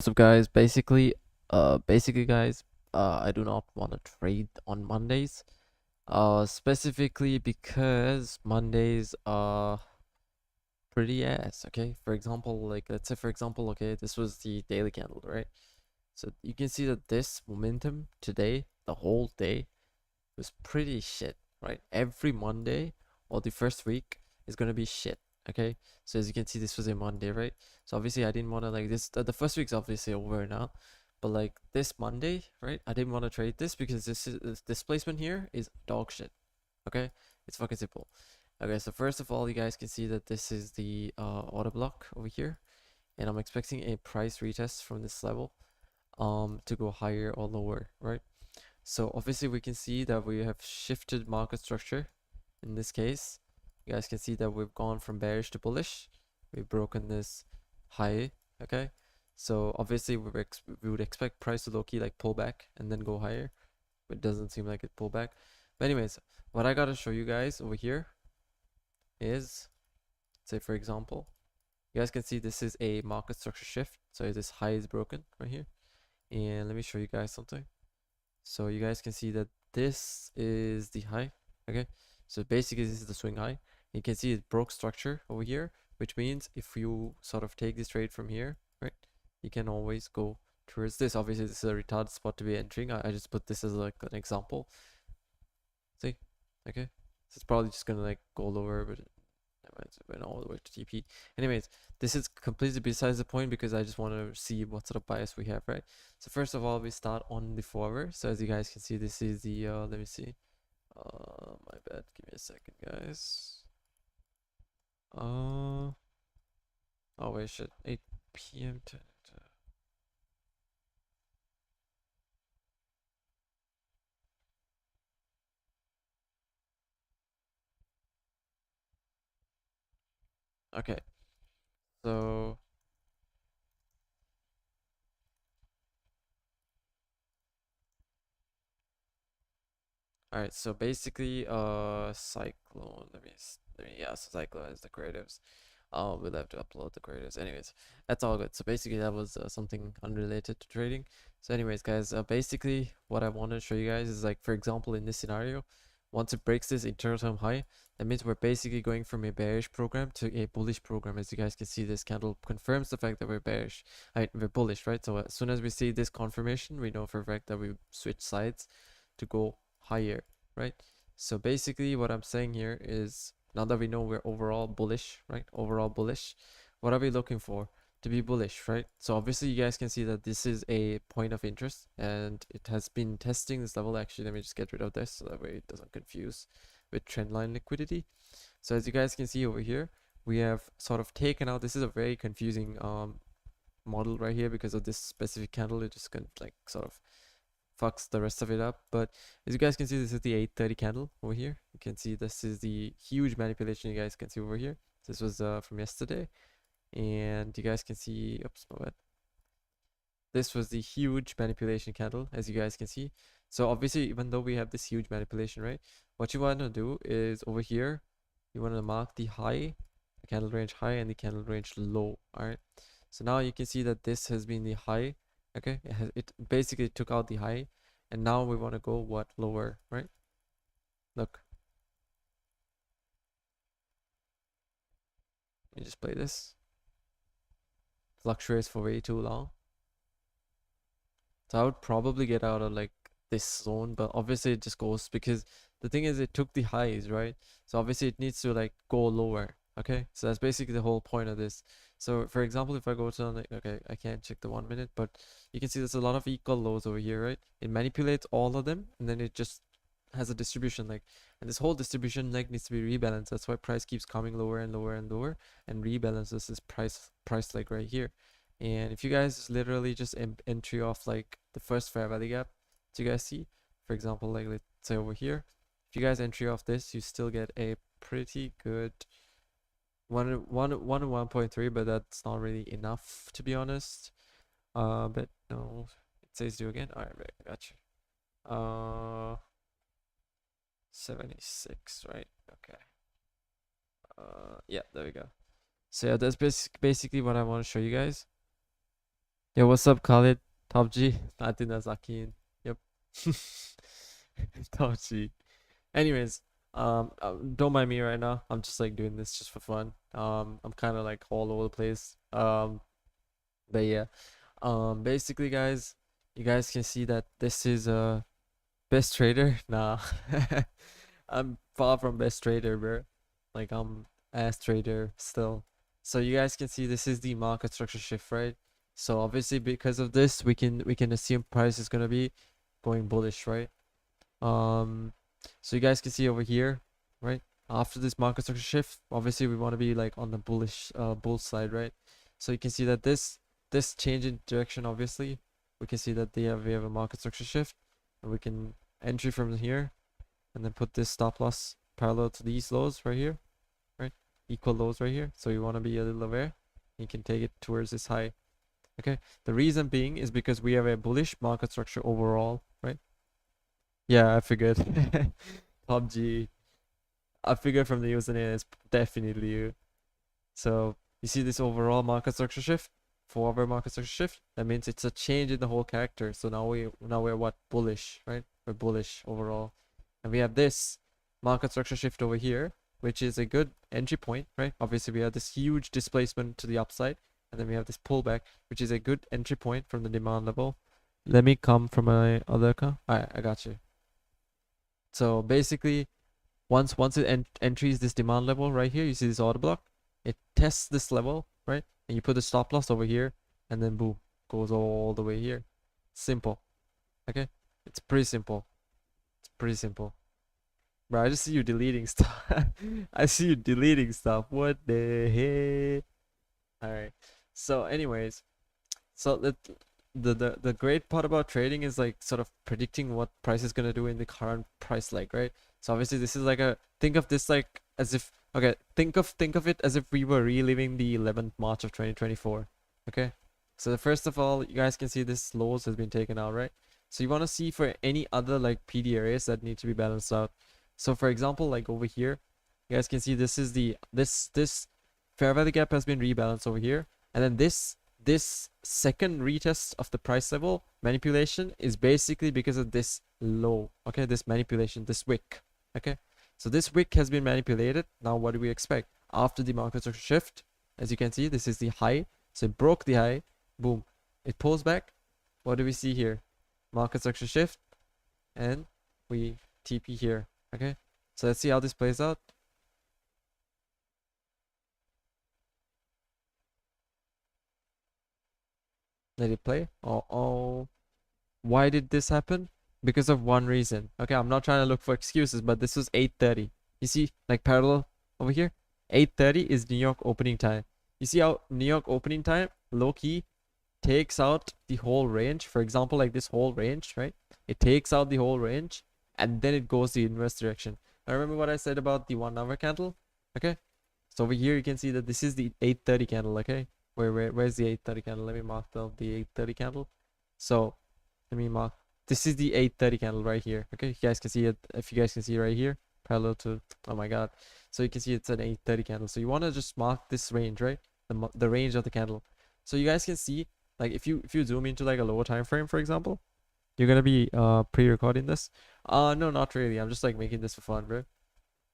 So guys, basically guys, I do not want to trade on Mondays. Specifically because Mondays are pretty ass, okay? For example, like let's say for example, okay, this was the daily candle, right? So you can see that this momentum today, the whole day, was pretty shit, right? Every Monday or the first week is gonna be shit. Okay, so as you can see, this was a Monday, right? So obviously I didn't want to like this. The first week's obviously over now, but like this Monday, right? I didn't want to trade this because this displacement here is dog shit. Okay, it's fucking simple. Okay, so first of all, you guys can see that this is the order block over here, and I'm expecting a price retest from this level to go higher or lower, right? So obviously we can see that we have shifted market structure. In this case, you guys can see that we've gone from bearish to bullish. We've broken this high, okay? So obviously we would expect price to low-key like pull back and then go higher, but it doesn't seem like it pulled back. But anyways, what I gotta show you guys over here is, say for example, you guys can see this is a market structure shift. So this high is broken right here. And let me show you guys something. So you guys can see that this is the high, okay? So basically this is the swing high. You can see it broke structure over here, which means if you sort of take this trade from here, right, you can always go towards this. Obviously this is a retarded spot to be entering. I just put this as like an example. See, okay? So it's probably just gonna like go lower, but it went all the way to TP. Anyways, this is completely besides the point because I just want to see what sort of bias we have, right? So first of all, we start on the 4-hour. So as you guys can see, this is the let me see. My bad. Give me a second, guys. Oh wait, shit. 8 p.m. Okay. So all right. So basically, Cyclone. Yeah. So Cyclone is the creatives. We'll have to upload the creatives. Anyways, that's all good. So basically that was something unrelated to trading. So anyways, guys, basically what I want to show you guys is like, for example, in this scenario, once it breaks this inter-term high, that means we're basically going from a bearish program to a bullish program. As you guys can see, this candle confirms the fact that we're bearish. We're bullish, right? So as soon as we see this confirmation, we know for a fact that we switch sides to go higher, right? So basically what I'm saying here is, now that we know we're overall bullish, right? Overall bullish, what are we looking for? To be bullish, right? So obviously you guys can see that this is a point of interest and it has been testing this level. Actually, let me just get rid of this so that way it doesn't confuse with trendline liquidity. So as you guys can see over here, we have sort of taken out, this is a very confusing model right here because of this specific candle. It just kind of like sort of fucks the rest of it up. But as you guys can see, this is the 830 candle over here. You can see this is the huge manipulation you guys can see over here. This was from yesterday, and you guys can see, oops, my bad. This was the huge manipulation candle, as you guys can see. So obviously, even though we have this huge manipulation, right, what you want to do is over here, you want to mark the high, the candle range high, and the candle range low. All right, so now you can see that this has been the high. Okay, it basically took out the high, and now we want to go what, lower, right? Look, you just play this, fluctuates for way too long. So I would probably get out of like this zone, but obviously it just goes because the thing is it took the highs, right? So obviously it needs to like go lower. Okay, so that's basically the whole point of this. So for example, if I go to like, okay, I can't check the 1 minute, but you can see there's a lot of equal lows over here, right? It manipulates all of them and then it just has a distribution leg, and this whole distribution leg needs to be rebalanced. That's why price keeps coming lower and lower and lower and rebalances this price leg right here. And if you guys literally just entry off like the first fair value gap, so you guys see, for example, like let's say over here, if you guys entry off this, you still get a pretty good 1.3, but that's not really enough to be honest. But no, it says do again. All right, I got you. 76, right? Okay. Yeah, there we go. So yeah, that's basically what I want to show you guys. Yo, what's up, Khalid? Top G. I think that's Akin. Yep. Top G. Anyways, don't mind me right now. I'm just like doing this just for fun. I'm kind of like all over the place. But yeah. Basically, guys, you guys can see that this is best trader. Nah, I'm far from best trader, bro. Like I'm ass trader still. So you guys can see this is the market structure shift, right? So obviously because of this, we can assume price is gonna be going bullish, right? Um, so you guys can see over here, right? After this market structure shift, obviously we want to be like on the bullish bull side, right? So you can see that this change in direction, obviously, we can see that we have a market structure shift, and we can entry from here, and then put this stop loss parallel to these lows right here, right? Equal lows right here. So you want to be a little aware. You can take it towards this high. Okay. The reason being is because we have a bullish market structure overall, right? Yeah, I figured. PUBG. I figured from the username it's definitely you. So you see this overall market structure shift, forward market structure shift. That means it's a change in the whole character. So now we're what, bullish, right? We're bullish overall, and we have this market structure shift over here, which is a good entry point, right? Obviously we have this huge displacement to the upside, and then we have this pullback, which is a good entry point from the demand level. Let me come from my other account. Alright, I got you. So basically, once it enters this demand level right here, you see this order block, it tests this level, right? And you put the stop loss over here, and then boom, goes all the way here. Simple. Okay? It's pretty simple. It's pretty simple. Bro, I just see you deleting stuff. I see you deleting stuff. What the heck? Alright. So anyways, so the great part about trading is like sort of predicting what price is gonna do in the current price leg, right? So obviously this is like a, think of this like as if, okay, think of it as if we were reliving the 11th March of 2024. Okay, so first of all, you guys can see this lows has been taken out, right? So you want to see for any other like PD areas that need to be balanced out. So for example, like over here, you guys can see this is the this fair value gap has been rebalanced over here, and then this second retest of the price level manipulation is basically because of this low. Okay, this manipulation, this wick. Okay, so this wick has been manipulated. Now what do we expect after the market structure shift? As you can see, this is the high, so it broke the high, boom, it pulls back. What do we see here? Market structure shift, and we TP here. Okay, so let's see how this plays out. Let it play. Oh, why did this happen? Because of one reason. Okay, I'm not trying to look for excuses, but this was 8:30. You see, like parallel over here, 8:30 is New York opening time. You see how New York opening time, low key, takes out the whole range. For example, like this whole range, right? It takes out the whole range, and then it goes the inverse direction. Now remember what I said about the 1 hour candle? Okay, so over here you can see that this is the 8:30 candle. Okay, where's the 8:30 candle? Let me mark down the 8:30 candle. So let me mark, this is the 8:30 candle right here. Okay, you guys can see it. If you guys can see right here, parallel to, oh my god, so you can see it's an 8:30 candle. So you want to just mark this range, right? The range of the candle. So you guys can see, like if you zoom into like a lower time frame, for example, you're gonna be pre-recording this. No, not really. I'm just like making this for fun, bro.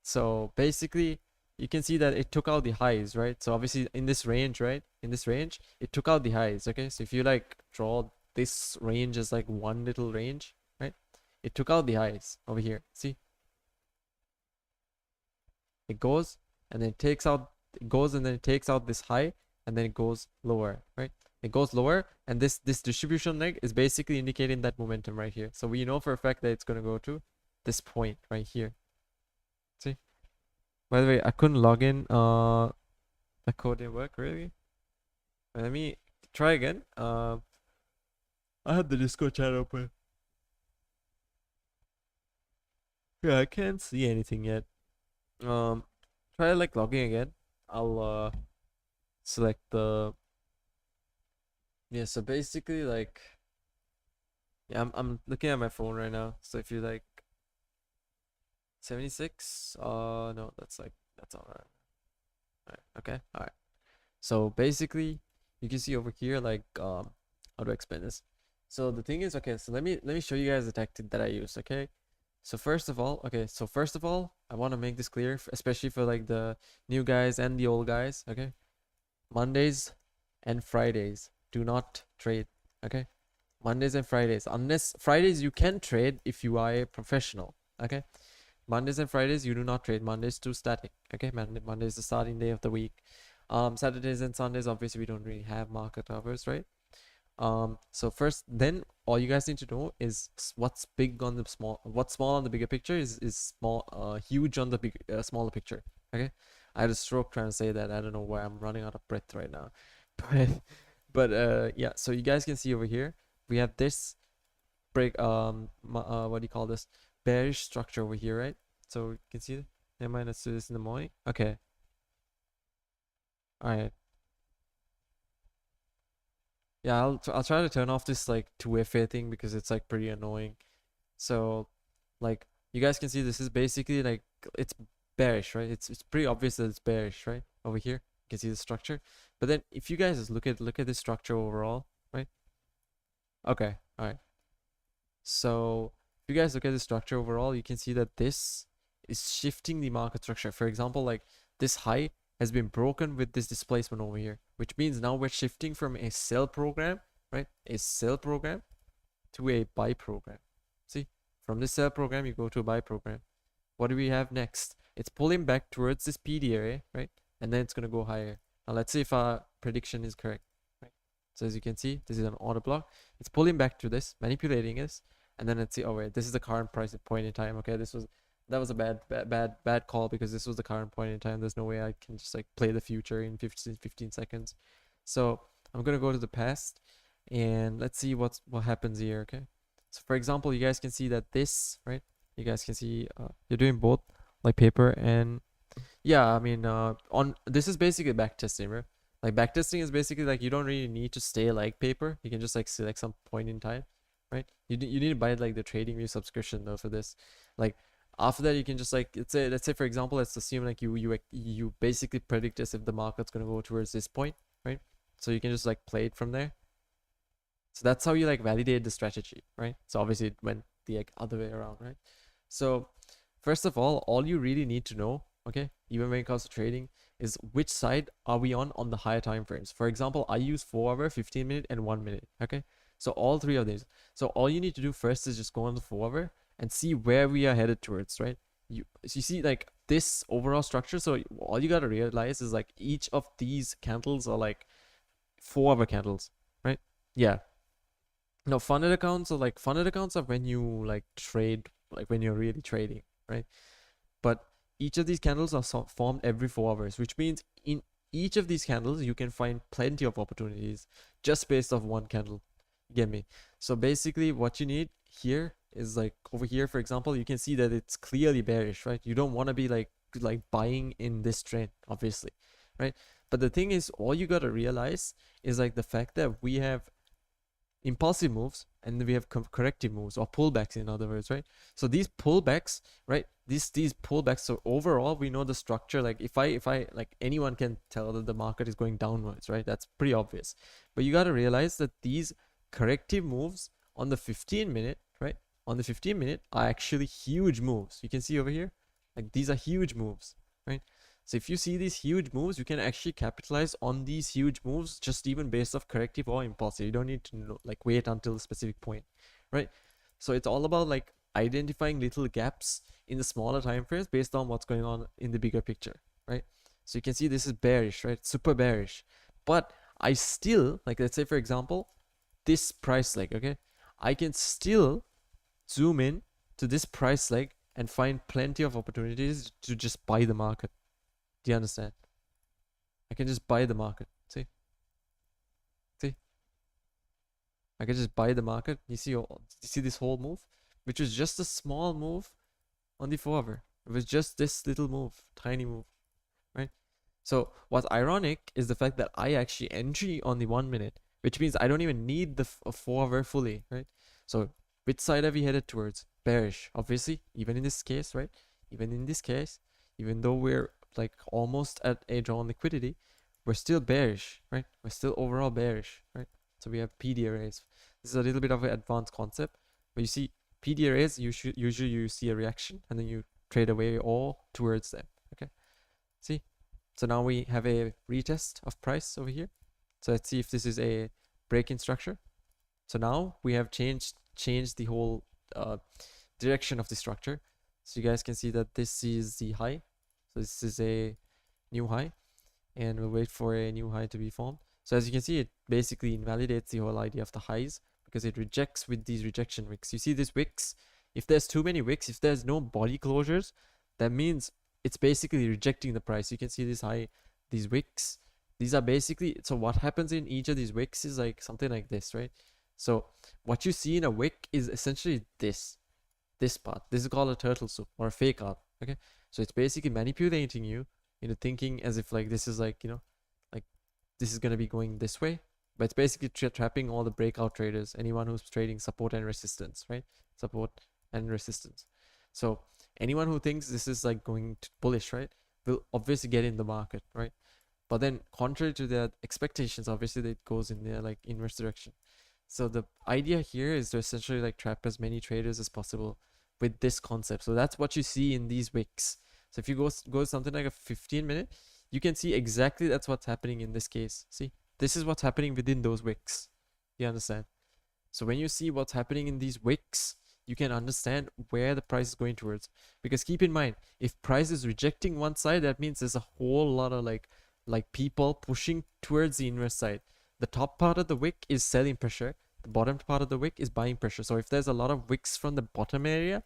So basically, you can see that it took out the highs, right? So obviously in this range, right? In this range, it took out the highs. Okay, so if you like draw this range as like one little range, right? It took out the highs over here. See, it goes and then it takes out, it goes and then it takes out this high, and then it goes lower, right? It goes lower, and this distribution leg is basically indicating that momentum right here. So we know for a fact that it's gonna go to this point right here. See? By the way, I couldn't log in. The code didn't work, really. Let me try again. I had the Discord chat open. Yeah, I can't see anything yet. Try like logging again. I'll select the, yeah. So basically, like, yeah, I'm looking at my phone right now. So if you like 76, no, that's like, that's all right. All right, okay, all right. So basically, you can see over here, like, how to explain this. So the thing is, okay, so let me show you guys the tactic that I use, okay? So first of all, I want to make this clear, especially for like the new guys and the old guys, okay? Mondays and Fridays do not trade, okay? Mondays and Fridays, unless Fridays you can trade if you are a professional, okay? Mondays and Fridays you do not trade. Mondays too static, okay? Monday is the starting day of the week. Saturdays and Sundays, obviously we don't really have market hours, right? So first, then all you guys need to know is what's big on the small, what's small on the bigger picture is small, huge on the big, smaller picture. Okay, I had a stroke trying to say that. I don't know why I'm running out of breath right now, but yeah. So you guys can see over here, we have this break. What do you call this? Bearish structure over here, right? So you can see. Never mind. Let's do this in the morning. Okay. All right. Yeah, I'll try to turn off this like two-way fade thing because it's like pretty annoying. So, like you guys can see, this is basically like it's bearish, right? It's pretty obvious that it's bearish, right? Over here, you can see the structure. But then if you guys just look at this structure overall, right? Okay, all right. So if you guys look at the structure overall, you can see that this is shifting the market structure. For example, like this high has been broken with this displacement over here, which means now we're shifting from a sell program, right? A sell program to a buy program. See, from this sell program, you go to a buy program. What do we have next? It's pulling back towards this PD area, right? And then it's going to go higher. Now let's see if our prediction is correct, right? So as you can see, this is an order block. It's pulling back to this, manipulating this, and then let's see. Oh wait, this is the current price at point in time. Okay, that was a bad call because this was the current point in time. There's no way I can just like play the future in 15 seconds. So I'm gonna go to the past and let's see what happens here. Okay, so for example, you guys can see that this, right? You guys can see you're doing both like paper and yeah, I mean on this is basically backtesting, right? Like backtesting is basically like you don't really need to stay like paper. You can just like select some point in time, right? You need to buy like the TradingView subscription though for this. Like after that, you can just like let's say for example, let's assume like you basically predict as if the market's gonna go towards this point, right? So you can just like play it from there. So that's how you like validate the strategy, right? So obviously it went the like, other way around, right? So first of all you really need to know, okay, even when it comes to trading, is which side are we on the higher time frames. For example, I use 4-hour, 15-minute, and 1-minute. Okay, so all three of these. So all you need to do first is just go on the 4-hour and see where we are headed towards, right? So you see like this overall structure. So all you gotta realize is like each of these candles are like 4-hour candles, right? Yeah. No, funded accounts are when you like trade, like when you're really trading, right? But each of these candles are formed every 4 hours, which means in each of these candles you can find plenty of opportunities just based off one candle. You get me? So basically what you need here is like over here, for example, you can see that it's clearly bearish, right? You don't want to be like buying in this trend, obviously, right? But the thing is, all you gotta realize is like the fact that we have impulsive moves and then we have corrective moves or pullbacks, in other words, right? So these pullbacks, right, these pullbacks, so overall we know the structure. Like if I like, anyone can tell that the market is going downwards, right? That's pretty obvious. But you got to realize that these corrective moves on the 15-minute, right, on the 15-minute are actually huge moves. You can see over here, like these are huge moves, right? So if you see these huge moves, you can actually capitalize on these huge moves just even based off corrective or impulsive. You don't need to know, like wait until a specific point, right? So it's all about like identifying little gaps in the smaller time frames based on what's going on in the bigger picture, right? So you can see this is bearish, right? Super bearish. But I still, like let's say for example, this price leg, okay? I can still zoom in to this price leg and find plenty of opportunities to just buy the market. Do you understand? I can just buy the market. See? See? I can just buy the market. You see this whole move? Which was just a small move on the 4-hour. It was just this little move. Tiny move. Right? So what's ironic is the fact that I actually entry on the 1-minute. Which means I don't even need the 4-hour fully. Right? So which side have we headed towards? Bearish. Obviously. Even in this case. Right? Even in this case. Even though we're like almost at a drawn liquidity, we're still bearish, right? We're still overall bearish, right? So we have PD arrays. This is a little bit of an advanced concept, but you see PD arrays, usually you see a reaction and then you trade away all towards them. Okay, see, so now we have a retest of price over here. So let's see if this is a break-in structure. So now we have changed the whole direction of the structure. So you guys can see that this is the high. So this is a new high, and we'll wait for a new high to be formed. So as you can see, it basically invalidates the whole idea of the highs because it rejects with these rejection wicks. You see this wicks, if there's too many wicks, if there's no body closures, that means it's basically rejecting the price. You can see this high, these wicks, these are basically, so what happens in each of these wicks is like something like this, right? So what you see in a wick is essentially this part. This is called a turtle soup or a fake art. Okay, so it's basically manipulating you into thinking as if like this is like, you know, like this is going to be going this way, but it's basically trapping all the breakout traders, anyone who's trading support and resistance, right? Support and resistance. So anyone who thinks this is like going to bullish, right, will obviously get in the market, right? But then contrary to their expectations, obviously it goes in their like inverse direction. So the idea here is to essentially like trap as many traders as possible with this concept. So that's what you see in these wicks. So if you go something like a 15-minute, you can see exactly that's what's happening in this case. See, this is what's happening within those wicks. You understand? So when you see what's happening in these wicks, you can understand where the price is going towards. Because keep in mind, if price is rejecting one side, that means there's a whole lot of like people pushing towards the inverse side. The top part of the wick is selling pressure. The bottom part of the wick is buying pressure. So if there's a lot of wicks from the bottom area,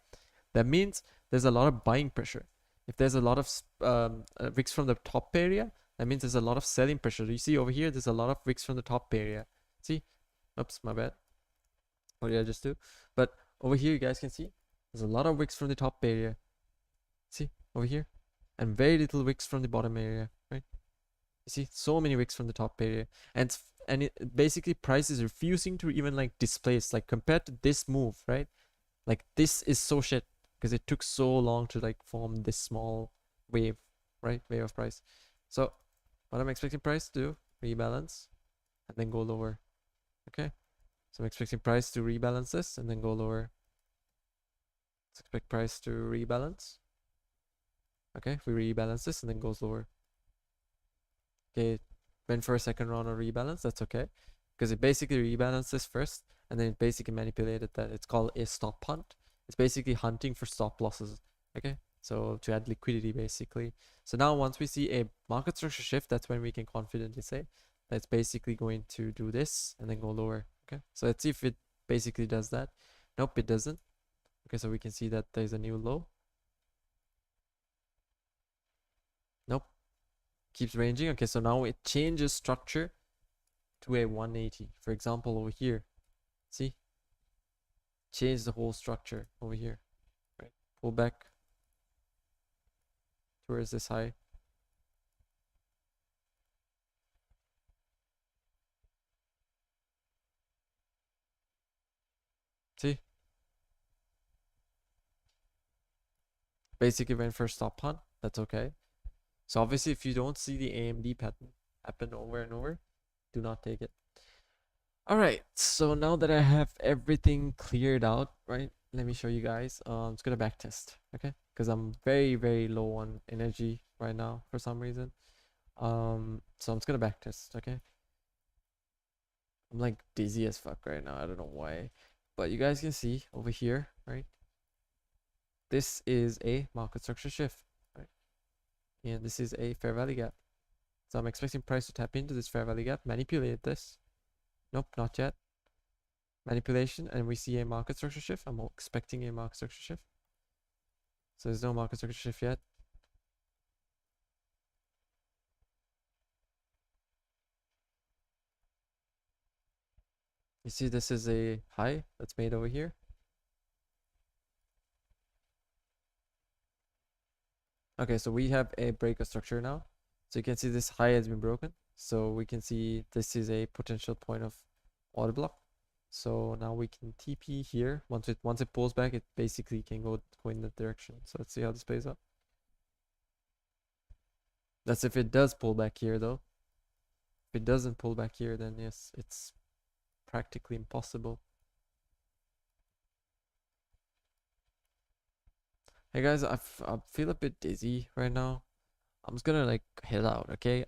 that means there's a lot of buying pressure. If there's a lot of wicks from the top area, that means there's a lot of selling pressure. You see over here, there's a lot of wicks from the top area. See? Oops, my bad. What did I just do? But over here, you guys can see there's a lot of wicks from the top area. See? Over here. And very little wicks from the bottom area, right? You see? So many wicks from the top area. And it basically price is refusing to even like displace, like compared to this move, right? Like this is so shit because it took so long to like form this small wave, right? Wave of price. So what I'm expecting price to do, rebalance and then go lower. Okay, so I'm expecting price to rebalance this and then go lower. Let's expect price to rebalance. Okay, if we rebalance this and then goes lower. Okay, went for a second round of rebalance, that's okay, because it basically rebalanced this first and then it basically manipulated that. It's called a stop hunt. It's basically hunting for stop losses. Okay, so to add liquidity basically. So now once we see a market structure shift, that's when we can confidently say that it's basically going to do this and then go lower. Okay, so let's see if it basically does that. Nope, it doesn't. Okay, so we can see that there's a new low. Nope, keeps ranging. Okay, so now it changes structure to a 180. For example, over here, see, change the whole structure over here, right? Pull back towards this high. See, basically went for a stop hunt. That's okay. So obviously, if you don't see the AMD pattern happen over and over, do not take it. All right, so now that I have everything cleared out, right, let me show you guys. I'm just gonna backtest, okay? Because I'm very low on energy right now for some reason. So I'm just gonna backtest, okay? I'm like dizzy as fuck right now. I don't know why, but you guys can see over here, right? This is a market structure shift, right? And this is a fair value gap. So I'm expecting price to tap into this fair value gap, manipulate this. Nope, not yet. Manipulation, and we see a market structure shift. I'm expecting a market structure shift. So there's no market structure shift yet. You see this is a high that's made over here. Okay, so we have a break of structure now. So you can see this high has been broken. So we can see this is a potential point of order block. So now we can TP here. Once it pulls back, it basically can go in that direction. So let's see how this plays out. That's if it does pull back here though. If it doesn't pull back here, then yes, it's practically impossible. Hey guys, I feel a bit dizzy right now. I'm just gonna like head out, okay?